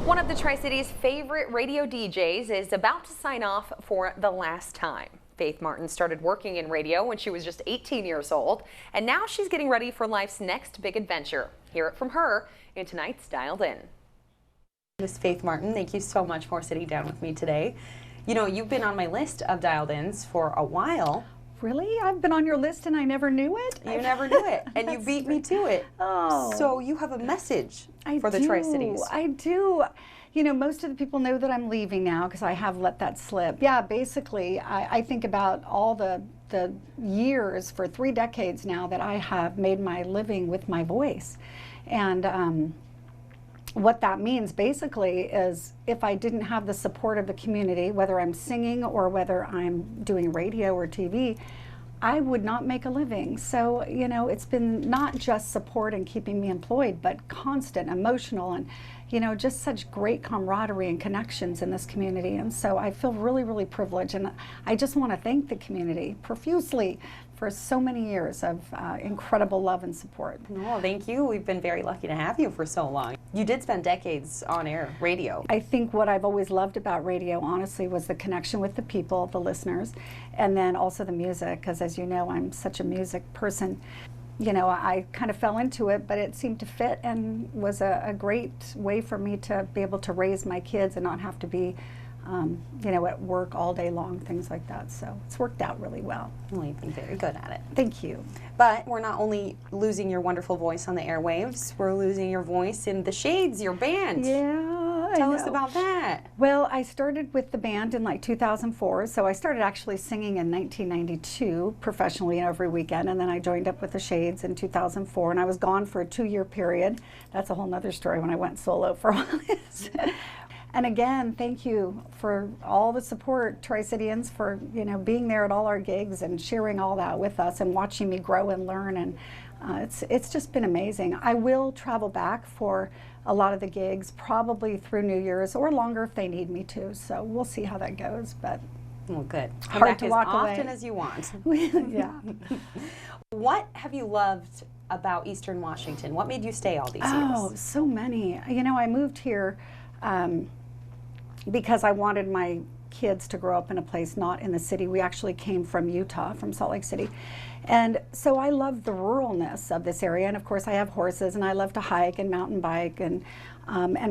One of the Tri-Cities' favorite radio DJs is about to sign off for the last time. Faith Martin started working in radio when she was just 18 years old, and now she's getting ready for life's next big adventure. Hear it from her in tonight's Dialed In. Miss Faith Martin, thank you so much for sitting down with me today. You know, you've been on my list of Dialed Ins for a while. Really? I've been on your list and I never knew it? You never knew it, and you beat me to it. Oh. So you have a message for the Tri-Cities. I do. You know, most of the people know that I'm leaving now because I have let that slip. Yeah, basically, I think about all the years, for 3 decades now, that I have made my living with my voice. And what that means basically is if I didn't have the support of the community, whether I'm singing or whether I'm doing radio or TV, I would not make a living. So, you know, it's been not just support and keeping me employed, but constant emotional and, you know, just such great camaraderie and connections in this community. And so I feel really, really privileged. And I just want to thank the community profusely for so many years of incredible love and support. Oh, thank you. We've been very lucky to have you for so long. You did spend decades on air radio. I think what I've always loved about radio, honestly, was the connection with the people, the listeners, and then also the music, because as you know, I'm such a music person. You know, I kind of fell into it, but it seemed to fit and was a great way for me to be able to raise my kids and not have to be you know, at work all day long, things like that. So it's worked out really well. Well, you've been very good at it. Thank you. But we're not only losing your wonderful voice on the airwaves, we're losing your voice in the Shades, your band. Yeah, Tell us about that. Well, I started with the band in like 2004, so I started actually singing in 1992 professionally every weekend, and then I joined up with the Shades in 2004, and I was gone for a 2-year period. That's a whole nother story when I went solo for all this. And again, thank you for all the support, Tri-Citians, for, you know, being there at all our gigs and sharing all that with us and watching me grow and learn. And it's just been amazing. I will travel back for a lot of the gigs, probably through New Year's or longer if they need me to. So we'll see how that goes. But well, good. Come hard back to as walk often away. as you want. Yeah. What have you loved about Eastern Washington? What made you stay all these years? Oh, so many. You know, I moved here because I wanted my kids to grow up in a place not in the city. We actually came from Utah, from Salt Lake City. And so I love the ruralness of this area. And of course I have horses and I love to hike and mountain bike and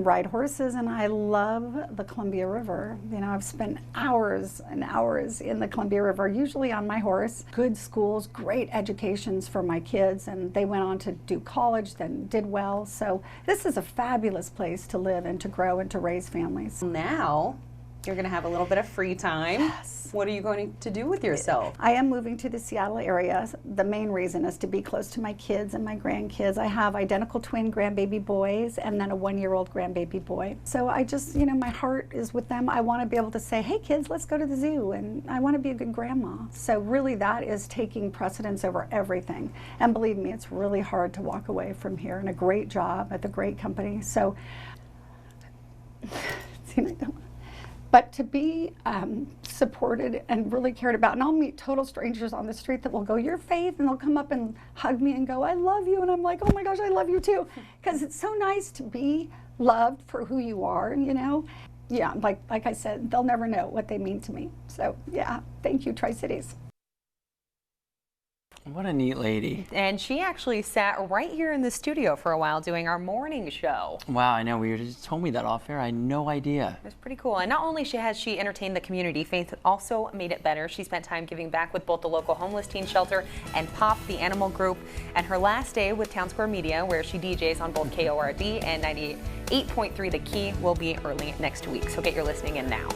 ride horses, and I love the Columbia River. You know, I've spent hours and hours in the Columbia River, usually on my horse. Good schools, great educations for my kids, and they went on to do college, then did well. So this is a fabulous place to live and to grow and to raise families. Now you're going to have a little bit of free time. Yes. What are you going to do with yourself? I am moving to the Seattle area. The main reason is to be close to my kids and my grandkids. I have identical twin grandbaby boys and then a 1-year-old grandbaby boy. So I just, you know, my heart is with them. I want to be able to say, hey kids, let's go to the zoo, and I want to be a good grandma. So really that is taking precedence over everything. And believe me, it's really hard to walk away from here, and a great job at the great company. So, but to be supported and really cared about, and I'll meet total strangers on the street that will go, "You're Faith," and they'll come up and hug me and go, "I love you," and I'm like, "Oh my gosh, I love you too," because it's so nice to be loved for who you are, you know. Yeah, like I said, they'll never know what they mean to me. So yeah, thank you, Tri-Cities. What a neat lady. And she actually sat right here in the studio for a while doing our morning show. Wow, I know. You just told me that off air. I had no idea. It was pretty cool. And not only has she entertained the community, Faith also made it better. She spent time giving back with both the local homeless teen shelter and POP, the animal group. And her last day with Town Square Media, where she DJs on both KORD and 98.3 The Key, will be early next week. So get your listening in now.